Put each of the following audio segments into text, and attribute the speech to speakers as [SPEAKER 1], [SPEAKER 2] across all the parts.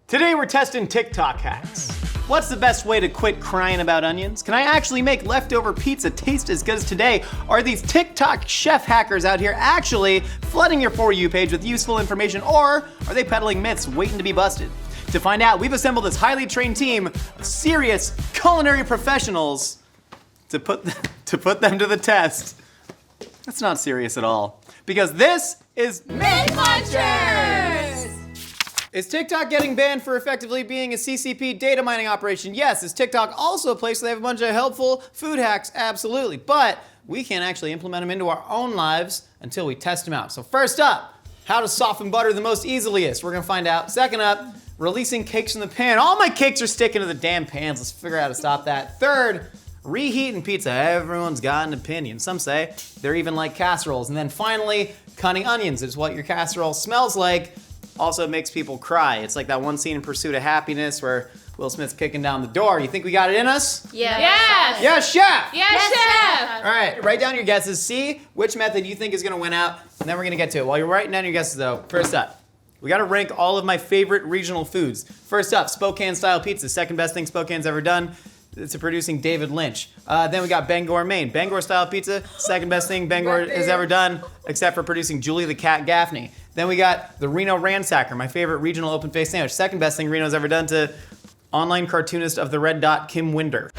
[SPEAKER 1] Today we're testing TikTok hacks. What's the best way to quit crying about onions? Can I actually make leftover pizza taste as good as today? Are these TikTok chef hackers out here actually flooding your For You page with useful information, or are they peddling myths waiting to be busted? To find out, we've assembled this highly trained team of serious culinary professionals to put them to the test. That's not serious at all, because this is
[SPEAKER 2] Myth Munchers!
[SPEAKER 1] Is TikTok getting banned for effectively being a CCP data mining operation? Yes. Is TikTok also a place where they have a bunch of helpful food hacks? Absolutely. But we can't actually implement them into our own lives until we test them out. So first up, how to soften butter the most easiest. We're gonna find out. Second up, releasing cakes from the pan. All my cakes are sticking to the damn pans. Let's figure out how to stop that. Third, reheating pizza. Everyone's got an opinion. Some say they're even like casseroles. And then finally, cutting onions is what your casserole smells like. Also makes people cry. It's like that one scene in Pursuit of Happiness where Will Smith's kicking down the door. You think we got it in us?
[SPEAKER 2] Yeah.
[SPEAKER 3] Yes.
[SPEAKER 1] Yes, chef!
[SPEAKER 3] Yes, chef!
[SPEAKER 1] All right, write down your guesses. See which method you think is gonna win out, and then we're gonna get to it. While you're writing down your guesses though, first up, we gotta rank all of my favorite regional foods. First up, Spokane-style pizza. Second best thing Spokane's ever done to producing David Lynch. Then we got Bangor, Maine. Bangor-style pizza, second best thing Bangor has ever done, except for producing Julie the Cat Gaffney. Then we got the Reno Ransacker, my favorite regional open-faced sandwich. Second best thing Reno's ever done to online cartoonist of the Red Dot, Kim Winder.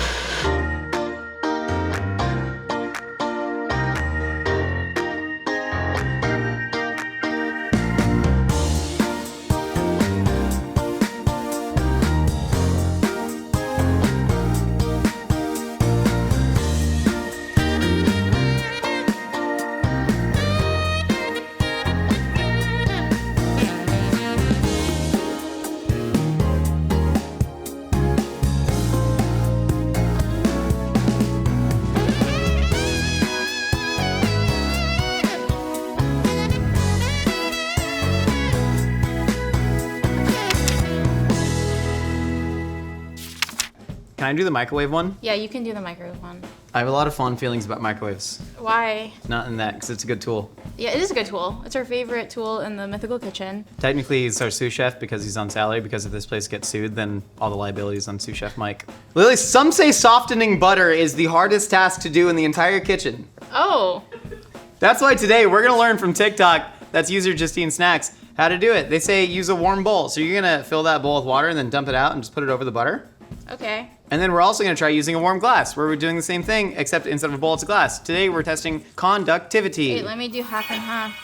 [SPEAKER 1] Can I do the microwave one?
[SPEAKER 3] Yeah, you can do the microwave one.
[SPEAKER 1] I have a lot of fond feelings about microwaves.
[SPEAKER 3] Why?
[SPEAKER 1] Not in that, because it's a good tool.
[SPEAKER 3] Yeah, it is a good tool. It's our favorite tool in the Mythical kitchen.
[SPEAKER 1] Technically, he's our sous chef because he's on salary, because if this place gets sued, then all the liabilities on sous chef Mike. Lily, some say softening butter is the hardest task to do in the entire kitchen.
[SPEAKER 3] Oh.
[SPEAKER 1] That's why today we're gonna learn from TikTok, that's user Justine Snacks, how to do it. They say use a warm bowl. So you're gonna fill that bowl with water and then dump it out and just put it over the butter.
[SPEAKER 3] Okay.
[SPEAKER 1] And then we're also gonna try using a warm glass, where we're doing the same thing, except instead of a bowl, it's a glass. Today we're testing conductivity.
[SPEAKER 3] Wait, let me do half and half.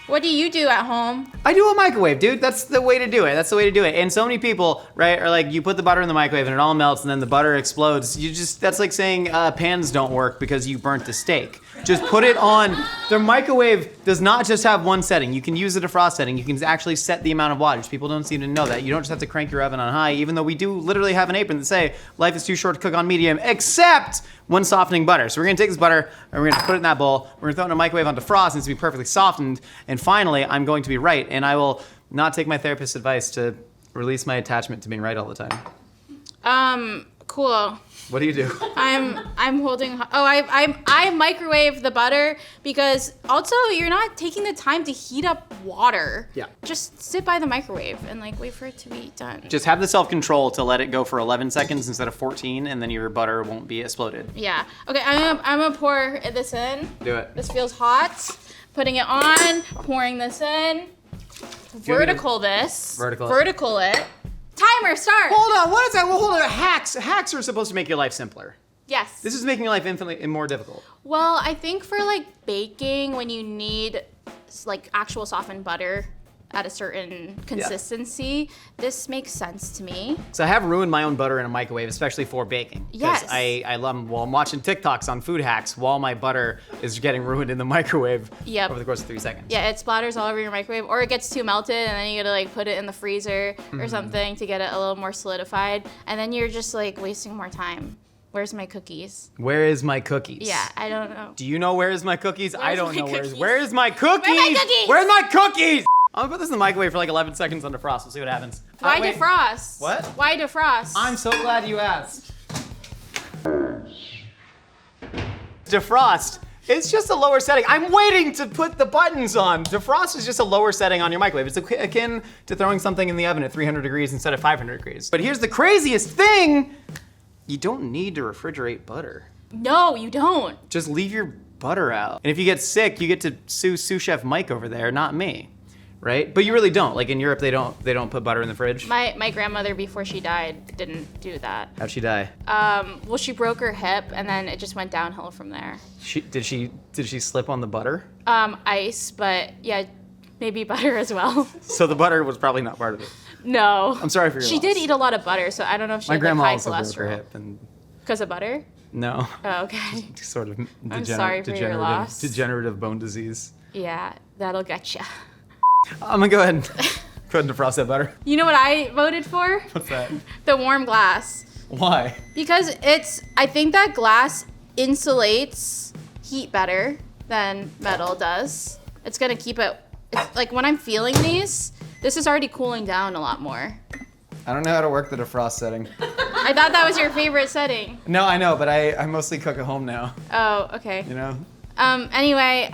[SPEAKER 3] What do you do at home?
[SPEAKER 1] I do a microwave, dude. That's the way to do it. That's the way to do it. And so many people, right, are like, you put the butter in the microwave and it all melts and then the butter explodes. That's like saying pans don't work because you burnt the steak. Just put it on. The microwave does not just have one setting. You can use the defrost setting. You can actually set the amount of wattage. People don't seem to know that. You don't just have to crank your oven on high, even though we do literally have an apron that say, life is too short to cook on medium, except when softening butter. So we're gonna take this butter and we're gonna put it in that bowl. We're gonna throw it in a microwave on defrost, and it's gonna be perfectly softened. And finally, I'm going to be right, and I will not take my therapist's advice to release my attachment to being right all the time.
[SPEAKER 3] Cool.
[SPEAKER 1] What do you do?
[SPEAKER 3] I'm holding. Oh, I microwave the butter because also you're not taking the time to heat up water.
[SPEAKER 1] Yeah.
[SPEAKER 3] Just sit by the microwave and like wait for it to be done.
[SPEAKER 1] Just have the self-control to let it go for 11 seconds instead of 14, and then your butter won't be exploded.
[SPEAKER 3] Yeah. Okay, I'm gonna pour this in.
[SPEAKER 1] Do it.
[SPEAKER 3] This feels hot. Putting it on, pouring this in. Vertical it. Timer, start.
[SPEAKER 1] Hold on, what is that? Well, hold on, hacks are supposed to make your life simpler.
[SPEAKER 3] Yes.
[SPEAKER 1] This is making your life infinitely more difficult.
[SPEAKER 3] Well, I think for like baking, when you need like actual softened butter at a certain consistency, this makes sense to me.
[SPEAKER 1] So I have ruined my own butter in a microwave, especially for baking.
[SPEAKER 3] Yes.
[SPEAKER 1] I love, well, I'm watching TikToks on food hacks while my butter is getting ruined in the microwave over the course of 3 seconds.
[SPEAKER 3] Yeah, it splatters all over your microwave, or it gets too melted and then you gotta like put it in the freezer or something to get it a little more solidified. And then you're just like wasting more time. Where's my cookies?
[SPEAKER 1] Where is my cookies?
[SPEAKER 3] Yeah, I don't know.
[SPEAKER 1] Do you know where is my cookies? I don't know
[SPEAKER 3] cookies?
[SPEAKER 1] where is my cookies?
[SPEAKER 3] Where are my cookies?
[SPEAKER 1] Where's my cookies? I'm gonna put this in the microwave for like 11 seconds on defrost. We'll see what happens.
[SPEAKER 3] Why
[SPEAKER 1] Wait.
[SPEAKER 3] defrost?
[SPEAKER 1] What?
[SPEAKER 3] Why defrost?
[SPEAKER 1] I'm so glad you asked. Defrost It's just a lower setting. I'm waiting to put the buttons on. Defrost is just a lower setting on your microwave. It's akin to throwing something in the oven at 300 degrees instead of 500 degrees. But here's the craziest thing. You don't need to refrigerate butter.
[SPEAKER 3] No, you don't.
[SPEAKER 1] Just leave your butter out. And if you get sick, you get to sue sous chef Mike over there, not me. Right? But you really don't. Like in Europe, they don't put butter in the fridge.
[SPEAKER 3] My grandmother, before she died, didn't do that.
[SPEAKER 1] How'd she die?
[SPEAKER 3] Well, she broke her hip, and then it just went downhill from there.
[SPEAKER 1] Did she slip on the butter?
[SPEAKER 3] Ice, but yeah, maybe butter as well.
[SPEAKER 1] So the butter was probably not part of it.
[SPEAKER 3] No.
[SPEAKER 1] I'm sorry for your
[SPEAKER 3] She
[SPEAKER 1] loss.
[SPEAKER 3] did eat a lot of butter, so I don't know if she
[SPEAKER 1] My
[SPEAKER 3] had
[SPEAKER 1] grandma
[SPEAKER 3] high
[SPEAKER 1] also broke her
[SPEAKER 3] cholesterol.
[SPEAKER 1] hip, and
[SPEAKER 3] Because of butter?
[SPEAKER 1] no,
[SPEAKER 3] Oh, okay.
[SPEAKER 1] sort of
[SPEAKER 3] I'm sorry for your loss.
[SPEAKER 1] degenerative bone disease.
[SPEAKER 3] Yeah, that'll get you.
[SPEAKER 1] I'm gonna go ahead and defrost that butter.
[SPEAKER 3] You know what I voted for?
[SPEAKER 1] What's that?
[SPEAKER 3] The warm glass.
[SPEAKER 1] Why?
[SPEAKER 3] Because I think that glass insulates heat better than metal does. It's gonna keep it, it's like when I'm feeling these, this is already cooling down a lot more.
[SPEAKER 1] I don't know how to work the defrost setting.
[SPEAKER 3] I thought that was your favorite setting.
[SPEAKER 1] No, I know, but I mostly cook at home now.
[SPEAKER 3] Oh, okay.
[SPEAKER 1] You know?
[SPEAKER 3] Anyway,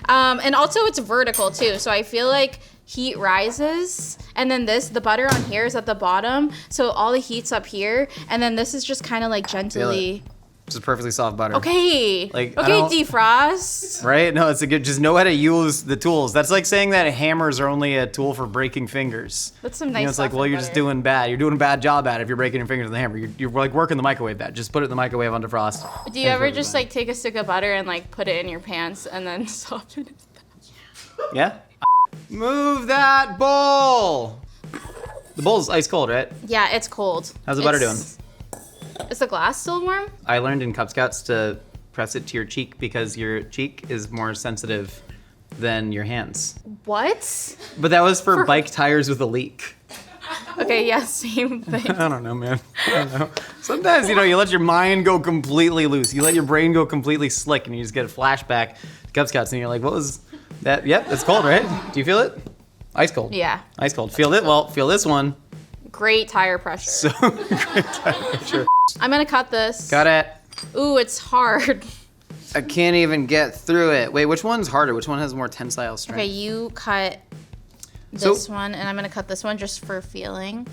[SPEAKER 3] and also it's vertical too, so I feel like heat rises, and then the butter on here is at the bottom, so all the heat's up here, and then this is just kind of like gently.
[SPEAKER 1] This is perfectly soft butter.
[SPEAKER 3] Okay.
[SPEAKER 1] Like, I
[SPEAKER 3] okay,
[SPEAKER 1] don't-
[SPEAKER 3] defrost.
[SPEAKER 1] Right? No, it's a good. Just know how to use the tools. That's like saying that hammers are only a tool for breaking fingers.
[SPEAKER 3] That's some nice
[SPEAKER 1] You know, it's like,
[SPEAKER 3] stuff
[SPEAKER 1] well,
[SPEAKER 3] in
[SPEAKER 1] you're just
[SPEAKER 3] butter.
[SPEAKER 1] doing bad. You're doing a bad job at it if you're breaking your fingers with a hammer. You're like working the microwave that. Just put it in the microwave on defrost.
[SPEAKER 3] Do you ever just like take a stick of butter and like put it in your pants and then soften it?
[SPEAKER 1] Yeah? Move that bowl! The bowl's ice cold, right?
[SPEAKER 3] Yeah, it's cold.
[SPEAKER 1] How's the butter doing?
[SPEAKER 3] Is the glass still warm?
[SPEAKER 1] I learned in Cub Scouts to press it to your cheek because your cheek is more sensitive than your hands.
[SPEAKER 3] What?
[SPEAKER 1] But that was for bike tires with a leak.
[SPEAKER 3] Okay, yeah, same thing.
[SPEAKER 1] I don't know, man. I don't know. Sometimes, you let your mind go completely loose. You let your brain go completely slick, and you just get a flashback to Cub Scouts, and you're like, what was that? Yep, it's cold, right? Do you feel it? Ice cold.
[SPEAKER 3] Yeah.
[SPEAKER 1] Ice cold. Feel it? Well, feel this one.
[SPEAKER 3] Great tire pressure.
[SPEAKER 1] So, great temperature.
[SPEAKER 3] I'm gonna cut this.
[SPEAKER 1] Got it.
[SPEAKER 3] Ooh, it's hard.
[SPEAKER 1] I can't even get through it. Wait, which one's harder? Which one has more tensile strength?
[SPEAKER 3] Okay, you cut this one, and I'm gonna cut this one just for feeling.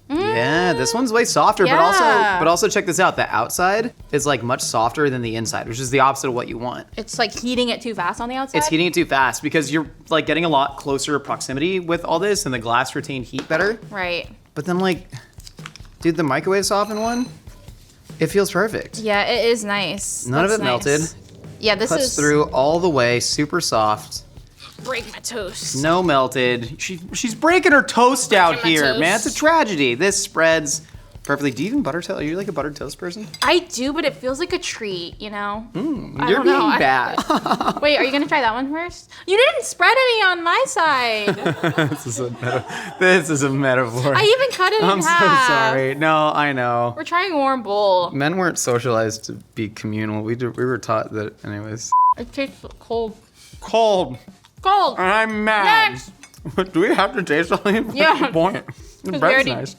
[SPEAKER 1] Yeah, this one's way softer,
[SPEAKER 3] Yeah.
[SPEAKER 1] but also check this out. The outside is like much softer than the inside, which is the opposite of what you want.
[SPEAKER 3] It's like heating it too fast on the outside.
[SPEAKER 1] It's heating it too fast because you're like getting a lot closer proximity with all this, and the glass retained heat better.
[SPEAKER 3] Right.
[SPEAKER 1] But then like, dude, the microwave softened one, it feels perfect.
[SPEAKER 3] Yeah, it is nice.
[SPEAKER 1] None of
[SPEAKER 3] That's
[SPEAKER 1] it melted.
[SPEAKER 3] nice. Yeah, this
[SPEAKER 1] Cuts
[SPEAKER 3] is
[SPEAKER 1] through all the way, super soft.
[SPEAKER 3] break my toast.
[SPEAKER 1] No melted. She's breaking her toast out
[SPEAKER 3] Breaking my
[SPEAKER 1] here,
[SPEAKER 3] toast.
[SPEAKER 1] man. It's a tragedy. This spreads perfectly. Do you even butter toast? Are you like a buttered toast person?
[SPEAKER 3] I do, but it feels like a treat, you know? I
[SPEAKER 1] You're
[SPEAKER 3] don't know.
[SPEAKER 1] being bad.
[SPEAKER 3] Wait, are you gonna try that one first? You didn't spread any on my side.
[SPEAKER 1] This is a metaphor.
[SPEAKER 3] I even cut it in
[SPEAKER 1] I'm so
[SPEAKER 3] half.
[SPEAKER 1] sorry. No, I know.
[SPEAKER 3] We're trying a warm bowl.
[SPEAKER 1] Men weren't socialized to be communal. We were taught that, anyways.
[SPEAKER 3] It tastes cold.
[SPEAKER 1] Cold.
[SPEAKER 3] Cold.
[SPEAKER 1] I'm mad.
[SPEAKER 3] Next.
[SPEAKER 1] Do we have to taste something? What's
[SPEAKER 3] Yeah.
[SPEAKER 1] the point? The
[SPEAKER 3] we
[SPEAKER 1] bread's
[SPEAKER 3] already-
[SPEAKER 1] nice.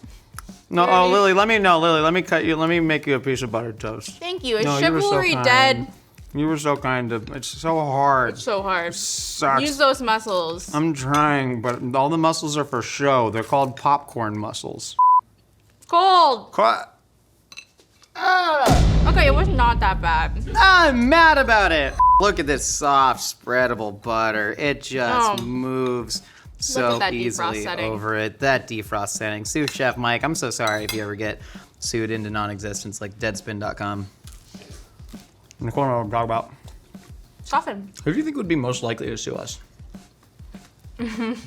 [SPEAKER 1] No,
[SPEAKER 3] we already-
[SPEAKER 1] Lily, let me cut you. Let me make you a piece of buttered toast.
[SPEAKER 3] Thank you. Is
[SPEAKER 1] No, you were so
[SPEAKER 3] chivalry
[SPEAKER 1] kind.
[SPEAKER 3] dead?
[SPEAKER 1] You were so kind to. It's so hard.
[SPEAKER 3] So hard.
[SPEAKER 1] Sucks.
[SPEAKER 3] Use those muscles.
[SPEAKER 1] I'm trying, but all the muscles are for show. They're called popcorn muscles.
[SPEAKER 3] Cold.
[SPEAKER 1] Cut.
[SPEAKER 3] Okay, it was not that bad.
[SPEAKER 1] I'm mad about it. Look at this soft, spreadable butter. It just
[SPEAKER 3] Oh.
[SPEAKER 1] moves so
[SPEAKER 3] at that defrost
[SPEAKER 1] easily
[SPEAKER 3] setting.
[SPEAKER 1] over it. That defrost setting. Sous Chef Mike, I'm so sorry if you ever get sued into non-existence like Deadspin.com. Nicole, I know what I'm talking about.
[SPEAKER 3] Soften.
[SPEAKER 1] Who do you think would be most likely to sue us? There's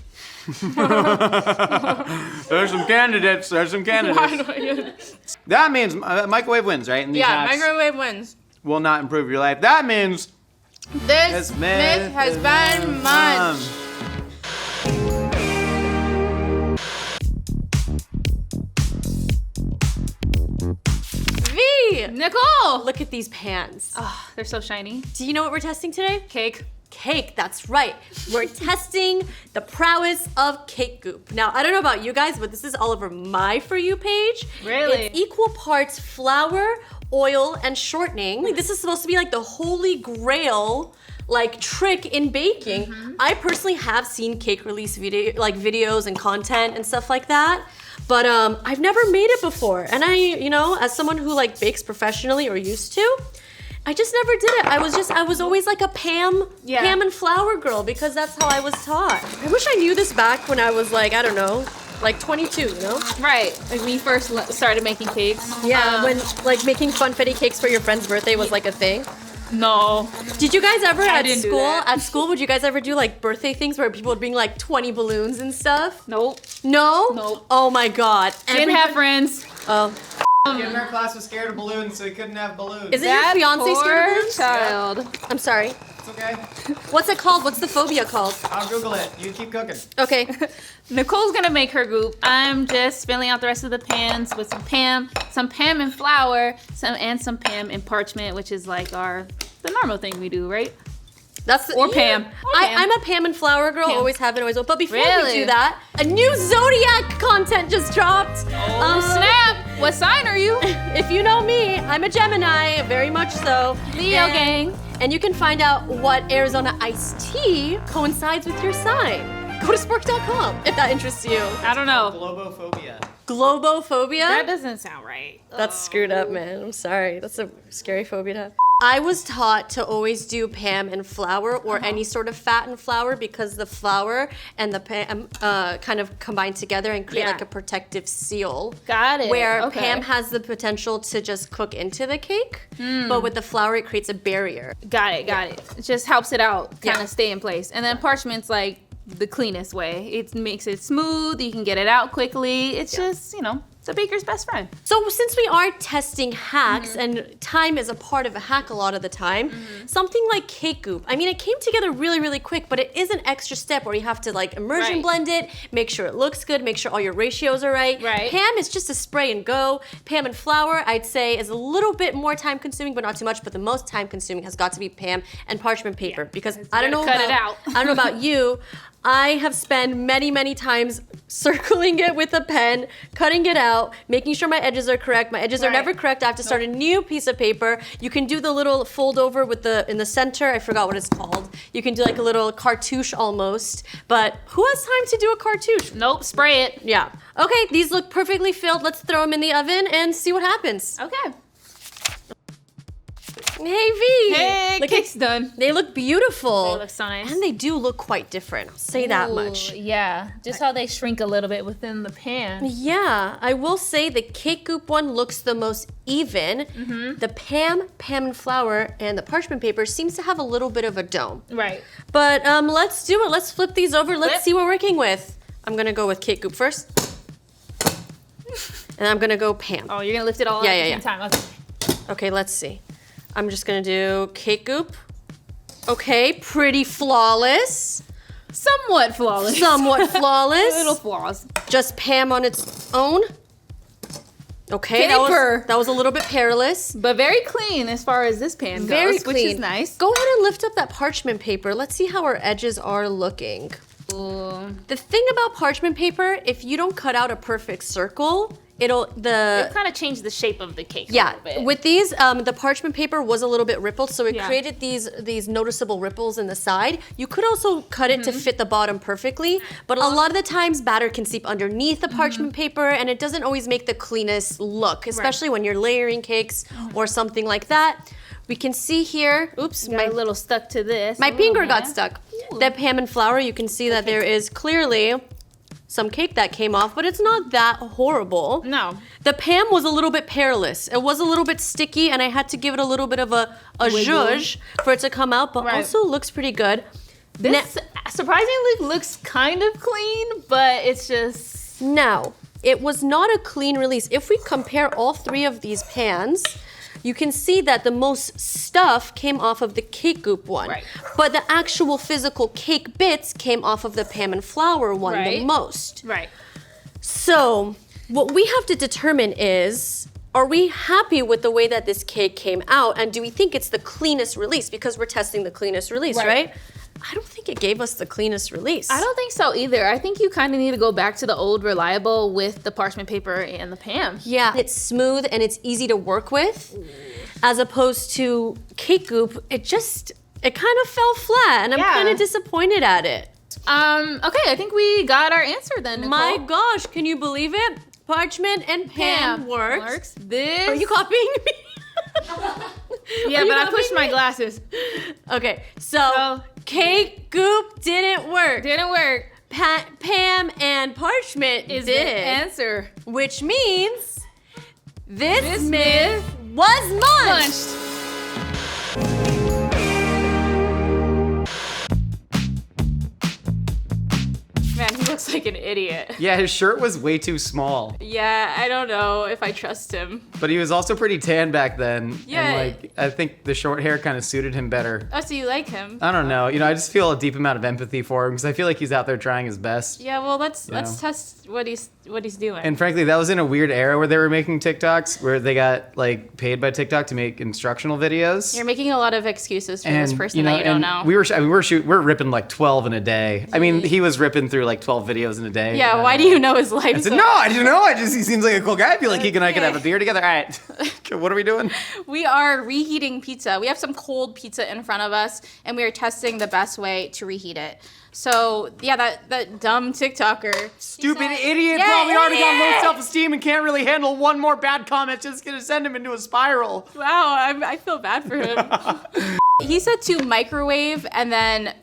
[SPEAKER 1] some candidates. There's some candidates. That means microwave wins, right? And these
[SPEAKER 3] Yeah,
[SPEAKER 1] hacks
[SPEAKER 3] microwave wins.
[SPEAKER 1] will not improve your life. That means
[SPEAKER 3] This myth has been munched.
[SPEAKER 2] V!
[SPEAKER 3] Nicole!
[SPEAKER 2] Look at these pans.
[SPEAKER 4] They're so shiny.
[SPEAKER 2] Do you know what we're testing today?
[SPEAKER 4] Cake.
[SPEAKER 2] Cake, that's right. We're testing the prowess of cake goop. Now, I don't know about you guys, but this is all over my For You page.
[SPEAKER 4] Really?
[SPEAKER 2] It's equal parts flour, oil, and shortening. Like, this is supposed to be like the holy grail like trick in baking. I personally have seen cake release videos and content and stuff like that. But I've never made it before. And I, you know, as someone who like bakes professionally or used to, I just never did it. I was always like a Pam and flour girl because that's how I was taught. I wish I knew this back when I was like, I don't know, like 22, you know?
[SPEAKER 3] Right. Like when you first started making cakes.
[SPEAKER 2] Yeah, when like making funfetti cakes for your friend's birthday was like a thing.
[SPEAKER 3] No.
[SPEAKER 2] Did you guys ever at
[SPEAKER 3] didn't do
[SPEAKER 2] school?
[SPEAKER 3] that.
[SPEAKER 2] At school, would you guys ever do like birthday things where people would bring like 20 balloons and stuff?
[SPEAKER 3] Nope.
[SPEAKER 2] No?
[SPEAKER 3] Nope.
[SPEAKER 2] Oh my god.
[SPEAKER 3] Didn't have friends.
[SPEAKER 2] Oh.
[SPEAKER 1] Kid in our class was scared of balloons, so he couldn't have balloons.
[SPEAKER 2] Is it your fiance scared of balloons?
[SPEAKER 3] child.
[SPEAKER 2] I'm sorry.
[SPEAKER 1] It's okay.
[SPEAKER 2] What's it called? What's the phobia called?
[SPEAKER 1] I'll Google it. You keep cooking.
[SPEAKER 2] Okay.
[SPEAKER 3] Nicole's gonna make her goop. I'm just filling out the rest of the pans with some Pam and flour, some Pam and parchment, which is like the normal thing we do, right?
[SPEAKER 2] That's the,
[SPEAKER 3] Or Pam. Or Pam.
[SPEAKER 2] I'm a Pam and flour girl.
[SPEAKER 3] Pam.
[SPEAKER 2] Always have been, always will. But before we
[SPEAKER 3] Really?
[SPEAKER 2] do that, a new Zodiac content just dropped.
[SPEAKER 3] Oh snap! What sign are you?
[SPEAKER 2] If you know me, I'm a Gemini, very much so.
[SPEAKER 3] Leo gang.
[SPEAKER 2] And you can find out what Arizona iced tea coincides with your sign. Go to spork.com if that interests you.
[SPEAKER 3] I don't know.
[SPEAKER 1] Globophobia.
[SPEAKER 2] Globophobia?
[SPEAKER 3] That doesn't sound right.
[SPEAKER 2] That's screwed up, man. I'm sorry. That's a scary phobia to have. I was taught to always do Pam and flour or any sort of fat and flour because the flour and the Pam kind of combine together and create
[SPEAKER 3] Yeah.
[SPEAKER 2] like a protective seal.
[SPEAKER 3] Got it.
[SPEAKER 2] Where
[SPEAKER 3] Okay.
[SPEAKER 2] Pam has the potential to just cook into the cake, but with the flour it creates a barrier.
[SPEAKER 3] Got it. It just helps it out, kind
[SPEAKER 2] Yeah.
[SPEAKER 3] of stay in place. And then parchment's like the cleanest way. It makes it smooth. You can get it out quickly. It's just, it's a baker's best friend.
[SPEAKER 2] So since we are testing hacks and time is a part of a hack a lot of the time, something like cake goop, I mean, it came together really, really quick, but it is an extra step where you have to like immersion
[SPEAKER 3] Right.
[SPEAKER 2] blend it, make sure it looks good, make sure all your ratios are right.
[SPEAKER 3] Right.
[SPEAKER 2] Pam is just a spray and go. Pam and flour, I'd say, is a little bit more time consuming, but not too much. But the most time consuming has got to be Pam and parchment paper because I don't know
[SPEAKER 3] gotta cut it
[SPEAKER 2] about,
[SPEAKER 3] out.
[SPEAKER 2] I don't know about you. I have spent many, many times circling it with a pen, cutting it out, making sure my edges are correct. My edges are
[SPEAKER 3] Right.
[SPEAKER 2] never correct. I have to start a new piece of paper. You can do the little fold over with in the center. I forgot what it's called. You can do like a little cartouche almost. But who has time to do a cartouche?
[SPEAKER 3] Nope, spray it.
[SPEAKER 2] Yeah. Okay, these look perfectly filled. Let's throw them in the oven and see what happens.
[SPEAKER 3] Okay.
[SPEAKER 2] Hey, V.
[SPEAKER 3] Hey,
[SPEAKER 2] Look
[SPEAKER 3] cake's done.
[SPEAKER 2] They look beautiful.
[SPEAKER 3] They look so nice.
[SPEAKER 2] And they do look quite different. I'll say that much.
[SPEAKER 3] Ooh, yeah, just how they shrink a little bit within the pan.
[SPEAKER 2] Yeah, I will say the cake goop one looks the most even. The Pam and flour, and the parchment paper seems to have a little bit of a dome.
[SPEAKER 3] Right.
[SPEAKER 2] But let's do it. Let's flip these over. Let's
[SPEAKER 3] Flip.
[SPEAKER 2] see what we're working with. I'm gonna go with cake goop first. And I'm gonna go Pam.
[SPEAKER 3] Oh, you're gonna lift it all
[SPEAKER 2] Yeah,
[SPEAKER 3] up
[SPEAKER 2] yeah,
[SPEAKER 3] at the same time. Okay.
[SPEAKER 2] Okay, let's see. I'm just gonna do cake goop. Okay, pretty flawless.
[SPEAKER 3] Somewhat flawless.
[SPEAKER 2] Somewhat flawless.
[SPEAKER 3] Little flaws.
[SPEAKER 2] Just Pam on its own. Okay,
[SPEAKER 3] Paper.
[SPEAKER 2] that was a little bit perilous.
[SPEAKER 3] But very clean as far as this pan goes,
[SPEAKER 2] Very
[SPEAKER 3] which
[SPEAKER 2] clean.
[SPEAKER 3] is nice.
[SPEAKER 2] Go ahead and lift up that parchment paper. Let's see how our edges are looking.
[SPEAKER 3] Ooh.
[SPEAKER 2] The thing about parchment paper, if you don't cut out a perfect circle,
[SPEAKER 3] It kind of changed the shape of the cake a little bit.
[SPEAKER 2] with these, the parchment paper was a little bit rippled, so it
[SPEAKER 3] Yeah.
[SPEAKER 2] created these noticeable ripples in the side. You could also cut it to fit the bottom perfectly, but a lot of the times batter can seep underneath the parchment paper, and it doesn't always make the cleanest look, especially when you're layering cakes or something like that. We can see here, oops,
[SPEAKER 3] Got a little stuck to this.
[SPEAKER 2] my
[SPEAKER 3] a
[SPEAKER 2] finger
[SPEAKER 3] little
[SPEAKER 2] got
[SPEAKER 3] bit.
[SPEAKER 2] stuck. That Pam and flour, you can see that there is clearly some cake that came off, but it's not that horrible.
[SPEAKER 3] No.
[SPEAKER 2] The Pam was a little bit perilous. It was a little bit sticky, and I had to give it a little bit of a
[SPEAKER 3] Wiggle.
[SPEAKER 2] zhuzh for it to come out, but
[SPEAKER 3] Right.
[SPEAKER 2] also looks pretty good.
[SPEAKER 3] This surprisingly looks kind of clean, but it's just...
[SPEAKER 2] Now, it was not a clean release. If we compare all three of these pans, you can see that the most stuff came off of the cake goop one.
[SPEAKER 3] Right.
[SPEAKER 2] But the actual physical cake bits came off of the Pam and flour one the
[SPEAKER 3] Right.
[SPEAKER 2] most.
[SPEAKER 3] Right.
[SPEAKER 2] So, what we have to determine is, are we happy with the way that this cake came out? And do we think it's the cleanest release? Because we're testing the cleanest release, right? I don't think it gave us the cleanest release.
[SPEAKER 3] I don't think so either. I think you kind of need to go back to the old reliable with the parchment paper and the Pam.
[SPEAKER 2] Yeah, it's smooth and it's easy to work with, as opposed to Cake Goop. It kind of fell flat, and I'm kind of disappointed at it.
[SPEAKER 3] Okay, I think we got our answer then, Nicole.
[SPEAKER 2] My gosh, can you believe it? Parchment and Pam works.
[SPEAKER 3] This.
[SPEAKER 2] Are you copying me?
[SPEAKER 3] Yeah, but I pushed my glasses.
[SPEAKER 2] Okay, so Cake Goop didn't work.
[SPEAKER 3] Didn't work.
[SPEAKER 2] Pam and Parchment
[SPEAKER 3] Is
[SPEAKER 2] did.
[SPEAKER 3] the answer.
[SPEAKER 2] Which means this
[SPEAKER 3] myth
[SPEAKER 2] was munched.
[SPEAKER 3] Punched. Man, he looks like an idiot.
[SPEAKER 1] Yeah, his shirt was way too small.
[SPEAKER 3] Yeah, I don't know if I trust him.
[SPEAKER 1] But he was also pretty tan back then.
[SPEAKER 3] Yeah.
[SPEAKER 1] And like, I think the short hair kind of suited him better.
[SPEAKER 3] Oh, so you like him?
[SPEAKER 1] I don't know. You know, I just feel a deep amount of empathy for him because I feel like he's out there trying his best.
[SPEAKER 3] Yeah, well, let's
[SPEAKER 1] know.
[SPEAKER 3] test what he's doing.
[SPEAKER 1] And frankly, that was in a weird era where they were making TikToks, where they got like paid by TikTok to make instructional videos.
[SPEAKER 3] You're making a lot of excuses for this person that you don't know.
[SPEAKER 1] We're ripping like 12 in a day. I mean, he was ripping through like 12 videos in a day.
[SPEAKER 3] Yeah, why do you know his life?
[SPEAKER 1] I said, no, I didn't know. He seems like a cool guy. I feel like he and I could have a beer together. All right. What are we doing?
[SPEAKER 3] We are reheating pizza. We have some cold pizza in front of us, and we are testing the best way to reheat it. So, yeah, that dumb TikToker.
[SPEAKER 1] Stupid idiot probably already got low self-esteem and can't really handle one more bad comment. Just gonna send him into a spiral.
[SPEAKER 3] Wow, I feel bad for him. He said to microwave and then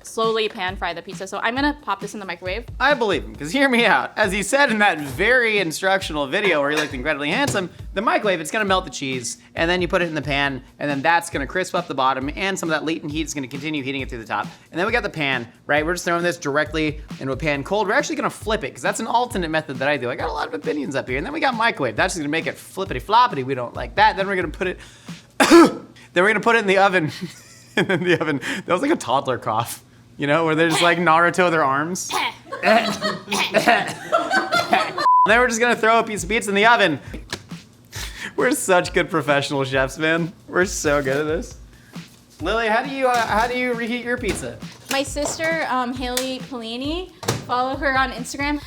[SPEAKER 3] slowly pan fry the pizza. So I'm gonna pop this in the microwave.
[SPEAKER 1] I believe him, because hear me out. As he said in that very instructional video where he looked incredibly handsome, the microwave, it's gonna melt the cheese, and then you put it in the pan, and then that's gonna crisp up the bottom, and some of that latent heat is gonna continue heating it through the top. And then we got the pan, right? We're just throwing this directly into a pan cold. We're actually gonna flip it, because that's an alternate method that I do. I got a lot of opinions up here. And then we got microwave. That's just gonna make it flippity floppity. We don't like that. Then we're gonna put it, then we're gonna put it in the oven. And in the oven, that was like a toddler cough, you know, where they're just like Naruto their arms. Then we're just gonna throw a piece of pizza in the oven. We're such good professional chefs, man. We're so good at this. Lily, how do you reheat your pizza?
[SPEAKER 3] My sister, Haley Polini, follow her on Instagram.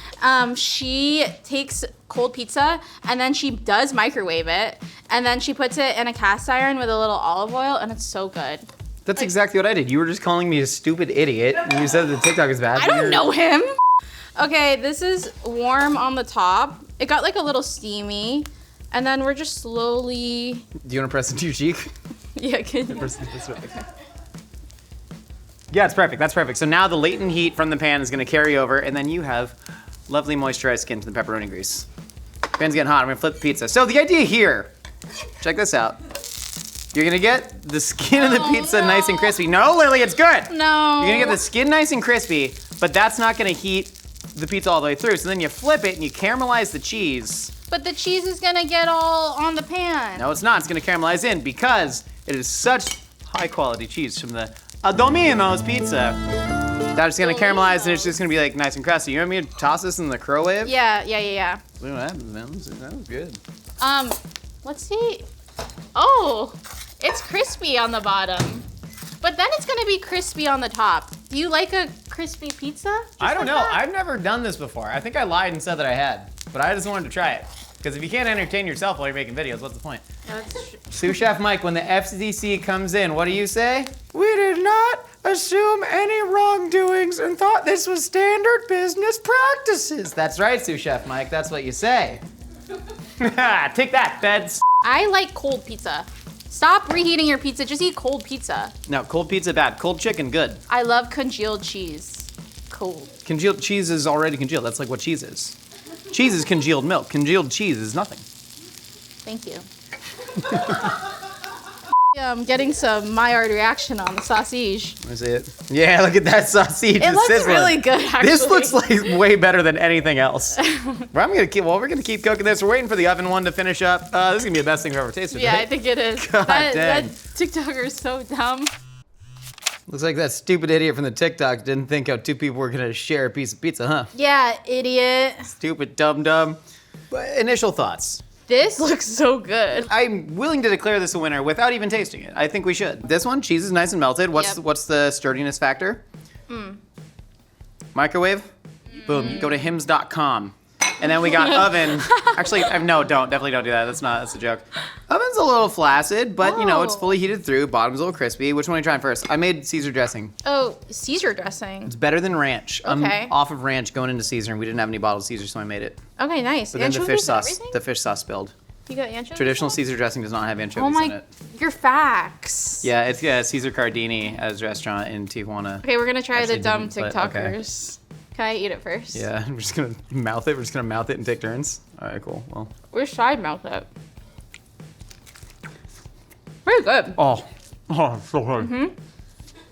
[SPEAKER 3] She takes cold pizza and then she does microwave it, and then she puts it in a cast iron with a little olive oil, and it's so good.
[SPEAKER 1] That's exactly what I did. You were just calling me a stupid idiot. And you said the TikTok is bad.
[SPEAKER 3] I don't know him. Okay, this is warm on the top. It got like a little steamy, and then we're just slowly.
[SPEAKER 1] Do you want to press into your cheek?
[SPEAKER 3] Yeah, can you?
[SPEAKER 1] Yeah, it's perfect. That's perfect. So now the latent heat from the pan is going to carry over, and then you have lovely moisturized skin to the pepperoni grease. Pan's getting hot. I'm going to flip the pizza. So the idea here, check this out. You're going to get the skin of the pizza nice and crispy. No, Lily, it's good.
[SPEAKER 3] No.
[SPEAKER 1] You're going to get the skin nice and crispy, but that's not going to heat the pizza all the way through. So then you flip it and you caramelize the cheese.
[SPEAKER 3] But the cheese is gonna get all on the pan.
[SPEAKER 1] No, it's not. It's going to caramelize in because it is such high quality cheese from the Domino's pizza. That's going to caramelize and it's just going to be like nice and crusty. You want me to toss this in the microwave?
[SPEAKER 3] Yeah.
[SPEAKER 1] Look what happens, man. That was good.
[SPEAKER 3] Let's see. Oh, it's crispy on the bottom, but then it's gonna be crispy on the top. Do you like a crispy pizza?
[SPEAKER 1] I don't know. I've never done this before. I think I lied and said that I had, but I just wanted to try it. Because if you can't entertain yourself while you're making videos, what's the point? Sous Chef Mike, when the FCC comes in, what do you say? We did not assume any wrongdoings and thought this was standard business practices. That's right, Sous Chef Mike. That's what you say. Take that, feds.
[SPEAKER 3] I like cold pizza. Stop reheating your pizza. Just eat cold pizza.
[SPEAKER 1] No, cold pizza bad. Cold chicken good.
[SPEAKER 3] I love congealed cheese. Cold.
[SPEAKER 1] Congealed cheese is already congealed. That's like what cheese is. Cheese is congealed milk. Congealed cheese is nothing.
[SPEAKER 3] Thank you. Yeah, I'm getting some Maillard reaction on the sausage.
[SPEAKER 1] Let me see it. Yeah, look at that sausage.
[SPEAKER 3] It looks
[SPEAKER 1] sizzling.
[SPEAKER 3] really good, actually.
[SPEAKER 1] This looks like way better than anything else. We're gonna keep cooking this. We're waiting for the oven one to finish up. This is gonna be the best thing I've ever tasted.
[SPEAKER 3] Yeah,
[SPEAKER 1] right?
[SPEAKER 3] I think it is.
[SPEAKER 1] God
[SPEAKER 3] that
[SPEAKER 1] dang.
[SPEAKER 3] TikToker is so dumb.
[SPEAKER 1] Looks like that stupid idiot from the TikTok didn't think how two people were gonna share a piece of pizza, huh?
[SPEAKER 3] Yeah, idiot.
[SPEAKER 1] Stupid dum-dum. But initial thoughts.
[SPEAKER 3] This looks so good.
[SPEAKER 1] I'm willing to declare this a winner without even tasting it. I think we should. This one, cheese is nice and melted. What's the sturdiness factor? Microwave? Boom, you go to hims.com. And then we got oven. Actually, no, definitely don't do that. That's a joke. Oven's a little flaccid, but you know, it's fully heated through. Bottom's a little crispy. Which one are you trying first? I made Caesar dressing.
[SPEAKER 3] Oh, Caesar dressing.
[SPEAKER 1] It's better than ranch.
[SPEAKER 3] Okay.
[SPEAKER 1] I'm off of ranch going into Caesar, and we didn't have any bottled Caesar, so I made it.
[SPEAKER 3] Okay, nice.
[SPEAKER 1] But then
[SPEAKER 3] Anchovies and
[SPEAKER 1] the fish sauce spilled.
[SPEAKER 3] You got anchovies?
[SPEAKER 1] Traditional Caesar dressing does not have anchovies
[SPEAKER 3] Oh
[SPEAKER 1] in
[SPEAKER 3] my,
[SPEAKER 1] it.
[SPEAKER 3] your facts.
[SPEAKER 1] Yeah, it's Caesar Cardini at his restaurant in Tijuana.
[SPEAKER 3] Okay, we're gonna try
[SPEAKER 1] Actually
[SPEAKER 3] the dumb
[SPEAKER 1] didn't, but okay.
[SPEAKER 3] TikTokers. Can I eat it first?
[SPEAKER 1] Yeah, we're just gonna mouth it. We're just gonna mouth it and take turns. All right, cool. Well.
[SPEAKER 3] We're side mouth it. Very good.
[SPEAKER 1] Oh, so good.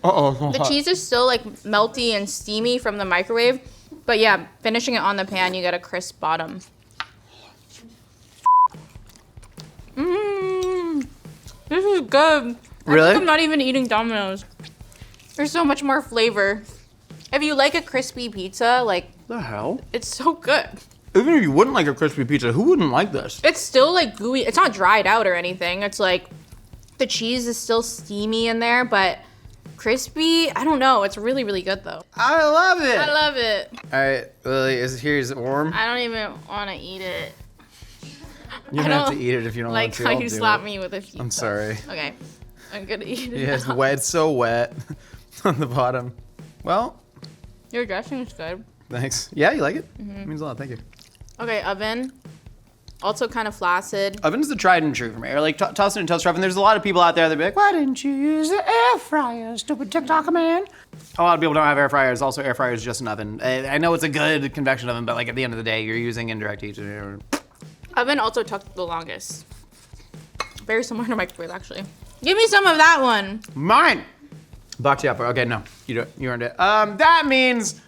[SPEAKER 1] Uh-oh.
[SPEAKER 3] The cheese is still like melty and steamy from the microwave, but yeah, finishing it on the pan, you get a crisp bottom. This is good.
[SPEAKER 1] Really?
[SPEAKER 3] I think I'm not even eating Domino's. There's so much more flavor. If you like a crispy pizza, like,
[SPEAKER 1] The hell?
[SPEAKER 3] it's so good.
[SPEAKER 1] Even if you wouldn't like a crispy pizza, who wouldn't like this?
[SPEAKER 3] It's still like gooey. It's not dried out or anything. It's like the cheese is still steamy in there, but crispy. I don't know. It's really, really good though.
[SPEAKER 1] I love it.
[SPEAKER 3] I love it.
[SPEAKER 1] All right, Lily, is it warm?
[SPEAKER 3] I don't even want to eat it.
[SPEAKER 1] You
[SPEAKER 3] I
[SPEAKER 1] don't have to
[SPEAKER 3] don't
[SPEAKER 1] eat it if you don't
[SPEAKER 3] Like
[SPEAKER 1] want to.
[SPEAKER 3] how
[SPEAKER 1] I'll
[SPEAKER 3] you
[SPEAKER 1] do
[SPEAKER 3] slapped
[SPEAKER 1] it.
[SPEAKER 3] me with a pizza.
[SPEAKER 1] I'm sorry.
[SPEAKER 3] Okay, I'm gonna eat it.
[SPEAKER 1] Yeah, it's
[SPEAKER 3] now.
[SPEAKER 1] wet. It's so wet on the bottom. Well,
[SPEAKER 3] Your dressing is good.
[SPEAKER 1] thanks. Yeah, you like it? It means a lot. Thank you.
[SPEAKER 3] Okay, oven. Also kind of flaccid.
[SPEAKER 1] Oven's the tried and true for me. Or like toss it in a toaster oven. There's a lot of people out there that be like, why didn't you use the air fryer, stupid TikTok man? A lot of people don't have air fryers. Also, air fryer is just an oven. I know it's a good convection oven, but like at the end of the day, you're using indirect heat.
[SPEAKER 3] Oven also took the longest. Very similar to microwave, actually. Give me some of that one.
[SPEAKER 1] Mine. Box you up. Okay, no, you earned it. That means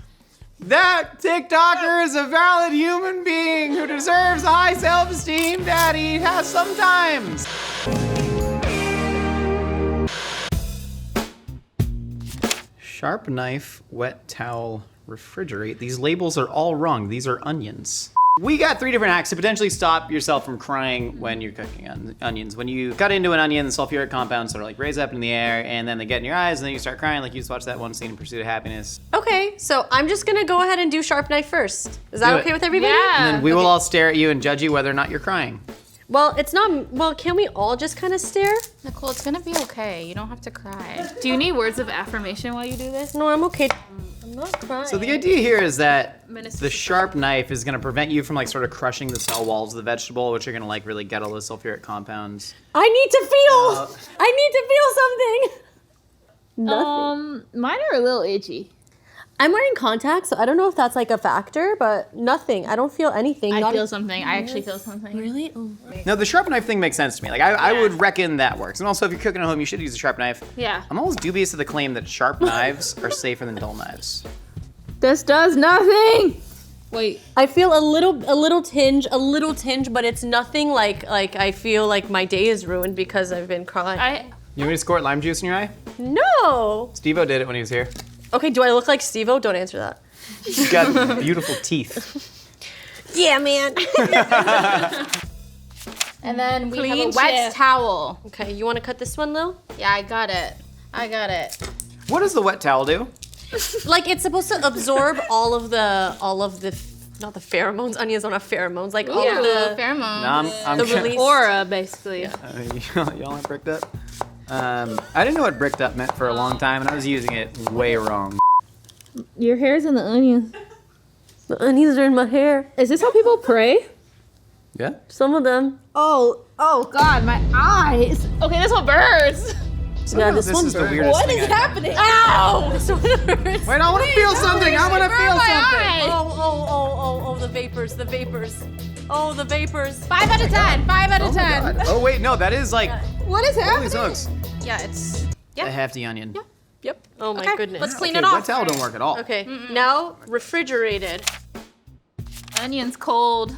[SPEAKER 1] that TikToker is a valid human being who deserves the high self-esteem that he has sometimes. Sharp knife, wet towel, refrigerate. These labels are all wrong. These are onions. We got 3 different hacks to potentially stop yourself from crying when you're cooking onions. When you cut into an onion, the sulfuric compounds sort of like raise up in the air, and then they get in your eyes, and then you start crying like you just watched that one scene in Pursuit of Happiness.
[SPEAKER 2] Okay, so I'm just gonna go ahead and do sharp knife first. Is that
[SPEAKER 1] Do it.
[SPEAKER 2] okay with everybody?
[SPEAKER 3] Yeah.
[SPEAKER 1] And then we will all stare at you and judge you whether or not you're crying.
[SPEAKER 2] Well, it's not. Well, can we all just kind of stare?
[SPEAKER 3] Nicole, it's gonna be okay. You don't have to cry.
[SPEAKER 4] Do you need words of affirmation while you do this?
[SPEAKER 2] No, I'm okay. I'm not crying.
[SPEAKER 1] So the idea here is that
[SPEAKER 4] Minister
[SPEAKER 1] the sharp knife is going to prevent you from like sort of crushing the cell walls of the vegetable, which are going to like really get all the sulfuric compounds.
[SPEAKER 2] I need to feel. I need to feel something. Nothing.
[SPEAKER 4] Mine are a little itchy.
[SPEAKER 2] I'm wearing contacts, so I don't know if that's like a factor, but nothing. I don't feel anything.
[SPEAKER 4] I
[SPEAKER 2] Not
[SPEAKER 4] feel something. I actually feel something.
[SPEAKER 2] Really? Oh.
[SPEAKER 1] Now the sharp knife thing makes sense to me. Like I would reckon that works. And also if you're cooking at home, you should use a sharp knife.
[SPEAKER 4] Yeah.
[SPEAKER 1] I'm almost dubious of the claim that sharp knives are safer than dull knives.
[SPEAKER 4] This does nothing. Wait.
[SPEAKER 2] I feel a little tinge, but it's nothing like I feel like my day is ruined because I've been crying.
[SPEAKER 1] You want me to squirt lime juice in your eye?
[SPEAKER 2] No.
[SPEAKER 1] Steve-O did it when he was here.
[SPEAKER 2] Okay, do I look like Steve-O? Don't answer that.
[SPEAKER 1] He's got beautiful teeth.
[SPEAKER 2] Yeah, man.
[SPEAKER 3] And then we have a
[SPEAKER 4] Clean
[SPEAKER 3] wet
[SPEAKER 4] chef.
[SPEAKER 3] towel.
[SPEAKER 2] Okay, you want to cut this one though?
[SPEAKER 3] Yeah, I got it.
[SPEAKER 1] What does the wet towel do?
[SPEAKER 2] Like it's supposed to absorb all of the not the pheromones. Onions don't have pheromones. Like all of the
[SPEAKER 3] pheromones.
[SPEAKER 1] No, I'm
[SPEAKER 2] the
[SPEAKER 1] gonna-
[SPEAKER 2] release.
[SPEAKER 4] Aura, basically.
[SPEAKER 1] y'all aren't bricked up? I didn't know what bricked up meant for a long time, and I was using it way wrong.
[SPEAKER 4] Your hair's in the onions.
[SPEAKER 2] The onions are in my hair.
[SPEAKER 4] Is this how people pray?
[SPEAKER 1] Yeah?
[SPEAKER 2] Some of them.
[SPEAKER 4] Oh God, my eyes. Okay, this one burns.
[SPEAKER 2] Yeah, this one
[SPEAKER 1] is the
[SPEAKER 2] burns.
[SPEAKER 1] weirdest
[SPEAKER 4] What
[SPEAKER 1] thing
[SPEAKER 4] is
[SPEAKER 1] I know.
[SPEAKER 4] happening?
[SPEAKER 2] Ow! This one hurts.
[SPEAKER 1] Wait, I want to feel something. I want to feel something.
[SPEAKER 2] Oh, the vapors, the vapors. Oh, the vapors.
[SPEAKER 3] 5 out of 10. 5 out of 10.
[SPEAKER 1] God. Oh wait, no, that is like
[SPEAKER 3] What is
[SPEAKER 1] holy
[SPEAKER 3] happening?
[SPEAKER 1] smokes.
[SPEAKER 3] Yeah, it's.
[SPEAKER 1] A hefty onion.
[SPEAKER 2] Yep. Oh my
[SPEAKER 3] Okay,
[SPEAKER 2] goodness.
[SPEAKER 3] let's clean
[SPEAKER 1] Okay,
[SPEAKER 3] it off.
[SPEAKER 1] wet towel don't work at all.
[SPEAKER 2] Okay, now refrigerated.
[SPEAKER 4] Onions cold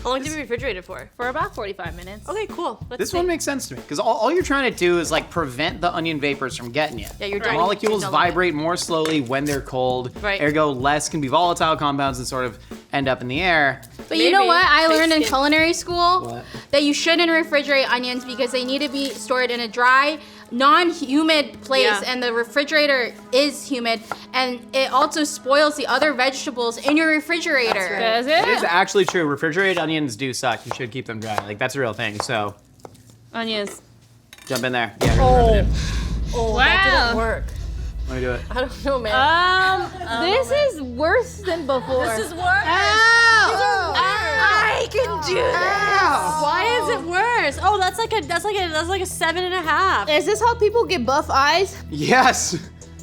[SPEAKER 2] How long did we refrigerate it for?
[SPEAKER 4] for about 45 minutes.
[SPEAKER 2] Okay, cool. Let's
[SPEAKER 1] This
[SPEAKER 2] see.
[SPEAKER 1] one makes sense to me because all you're trying to do is like prevent the onion vapors from getting you.
[SPEAKER 2] Yeah, you're
[SPEAKER 1] The
[SPEAKER 2] dulling-
[SPEAKER 1] molecules
[SPEAKER 2] you're dulling it.
[SPEAKER 1] vibrate more slowly when they're cold.
[SPEAKER 2] Right.
[SPEAKER 1] Ergo, less can be volatile compounds and sort of end up in the air.
[SPEAKER 3] But you know
[SPEAKER 2] Maybe.
[SPEAKER 3] what? I
[SPEAKER 2] Fake
[SPEAKER 3] learned in
[SPEAKER 2] skin.
[SPEAKER 3] culinary school
[SPEAKER 1] What?
[SPEAKER 3] that you shouldn't refrigerate onions because they need to be stored in a dry, non-humid place,
[SPEAKER 2] Yeah.
[SPEAKER 3] and the refrigerator is humid, and it also spoils the other vegetables in your refrigerator.
[SPEAKER 2] That's right.
[SPEAKER 4] Does
[SPEAKER 1] It is
[SPEAKER 4] it?
[SPEAKER 1] actually true. Refrigerated onions do suck. You should keep them dry. Like, that's a real thing. So,
[SPEAKER 4] Onions.
[SPEAKER 1] jump in there. Yeah, rub it in.
[SPEAKER 2] Oh, that
[SPEAKER 4] Wow.
[SPEAKER 2] didn't work.
[SPEAKER 1] Let me do it.
[SPEAKER 2] I don't know, man.
[SPEAKER 4] This is worse than before.
[SPEAKER 2] This is worse.
[SPEAKER 3] I can do this.
[SPEAKER 2] Why is it worse? Oh, that's like a 7.5.
[SPEAKER 4] Is this how people get buff eyes?
[SPEAKER 1] Yes.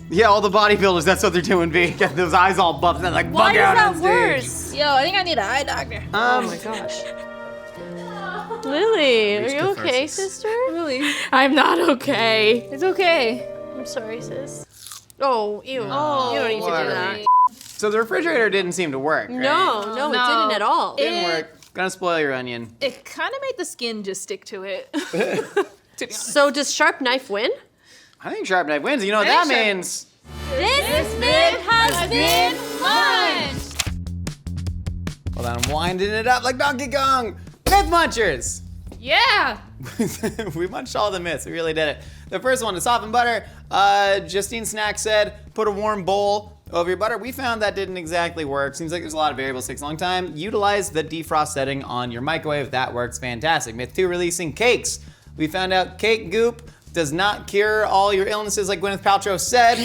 [SPEAKER 1] Yeah, all the bodybuilders, that's what they're doing, B. Get those eyes all buffed and like
[SPEAKER 2] Why
[SPEAKER 1] bug
[SPEAKER 2] is
[SPEAKER 1] out
[SPEAKER 2] that
[SPEAKER 1] on stage.
[SPEAKER 2] worse?
[SPEAKER 4] Yo, I think I need an eye doctor.
[SPEAKER 2] Oh my gosh. Lily, are
[SPEAKER 1] Reach
[SPEAKER 2] you okay,
[SPEAKER 1] catharsis.
[SPEAKER 2] sister?
[SPEAKER 4] Really?
[SPEAKER 3] I'm not okay.
[SPEAKER 4] It's okay.
[SPEAKER 2] I'm sorry, sis. Oh, ew.
[SPEAKER 4] Oh,
[SPEAKER 2] you don't need to do
[SPEAKER 1] whatever.
[SPEAKER 2] that.
[SPEAKER 1] So the refrigerator didn't seem to work, right?
[SPEAKER 2] No, it
[SPEAKER 4] No.
[SPEAKER 2] didn't at all.
[SPEAKER 1] Didn't work. Gonna spoil your onion.
[SPEAKER 4] It kind of made the skin just stick to it. To be honest.
[SPEAKER 2] So does sharp knife win?
[SPEAKER 1] I think sharp knife wins. You know what
[SPEAKER 4] I
[SPEAKER 1] that
[SPEAKER 4] think
[SPEAKER 1] means?
[SPEAKER 2] This myth has been
[SPEAKER 4] Munch.
[SPEAKER 1] Hold on, I'm winding it up like Donkey Kong. Myth Munchers!
[SPEAKER 4] Yeah.
[SPEAKER 1] We munched all the myths. We really did it. The first one, to soften butter. Justine Snack said, put a warm bowl over your butter. We found that didn't exactly work. Seems like there's a lot of variables, takes a long time. Utilize the defrost setting on your microwave. That works fantastic. Myth 2, releasing cakes. We found out cake goop does not cure all your illnesses like Gwyneth Paltrow said.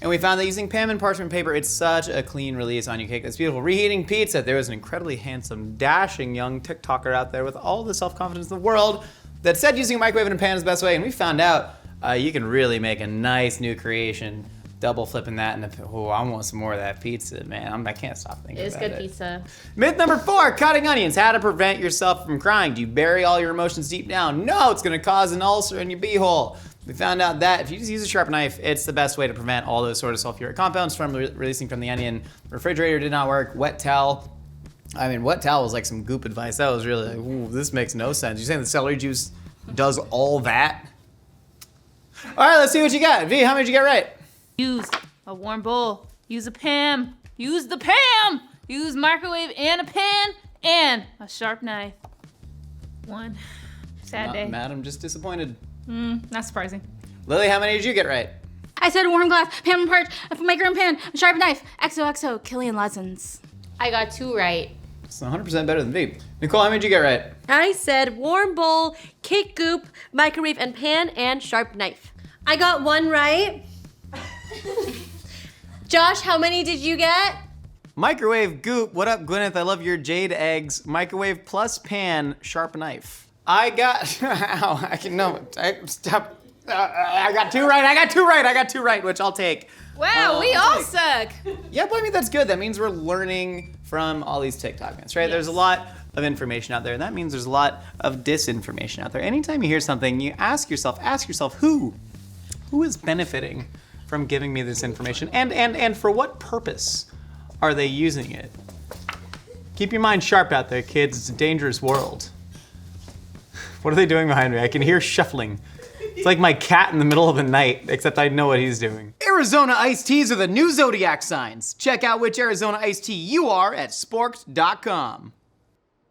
[SPEAKER 1] And we found that using Pam and parchment paper, it's such a clean release on your cake. That's beautiful. Reheating pizza. There was an incredibly handsome, dashing young TikToker out there with all the self-confidence in the world that said using a microwave and a pan is the best way. And we found out you can really make a nice new creation. Double flipping that and oh, I want some more of that pizza, man. I can't stop thinking
[SPEAKER 3] It's
[SPEAKER 1] about
[SPEAKER 3] good
[SPEAKER 1] it.
[SPEAKER 3] pizza.
[SPEAKER 1] Myth number 4, cutting onions. How to prevent yourself from crying. Do you bury all your emotions deep down? No, it's gonna cause an ulcer in your beehole. We found out that if you just use a sharp knife, it's the best way to prevent all those sort of sulfuric compounds from releasing from the onion. Refrigerator did not work. Wet towel. I mean, wet towel was like some goop advice. That was really like, ooh, this makes no sense. You're saying the celery juice does all that? All right, let's see what you got. V, how many did you get right?
[SPEAKER 4] Use a warm bowl. Use a Pam. Use the Pam. Use microwave and a pan and a sharp knife. 1. Sad day.
[SPEAKER 1] Madam, just disappointed.
[SPEAKER 4] Not surprising.
[SPEAKER 1] Lily, how many did you get right?
[SPEAKER 3] I said warm glass, pan and parch, a micro and pan, a sharp knife, XOXO, Killian lessons. I got 2 right.
[SPEAKER 1] It's 100% better than V. Nicole, how many did you get right?
[SPEAKER 2] I said warm bowl, cake goop, microwave and pan, and sharp knife. I got 1 right. Josh, how many did you get?
[SPEAKER 1] Microwave goop. What up, Gwyneth? I love your jade eggs. Microwave plus pan, sharp knife. I got. Ow! I can no. Stop. I got 2 right. I got 2 right. I got 2 right, which I'll take.
[SPEAKER 4] Wow, we all suck.
[SPEAKER 1] Yeah, but I mean that's good. That means we're learning from all these TikTok myths, right? There's a lot of information out there, and that means there's a lot of disinformation out there. Anytime you hear something, you ask yourself who is benefiting from giving me this information, and for what purpose are they using it? Keep your mind sharp out there, kids. It's a dangerous world. What are they doing behind me? I can hear shuffling. It's like my cat in the middle of the night, except I know what he's doing. Arizona iced teas are the new zodiac signs. Check out which Arizona iced tea you are at sporked.com.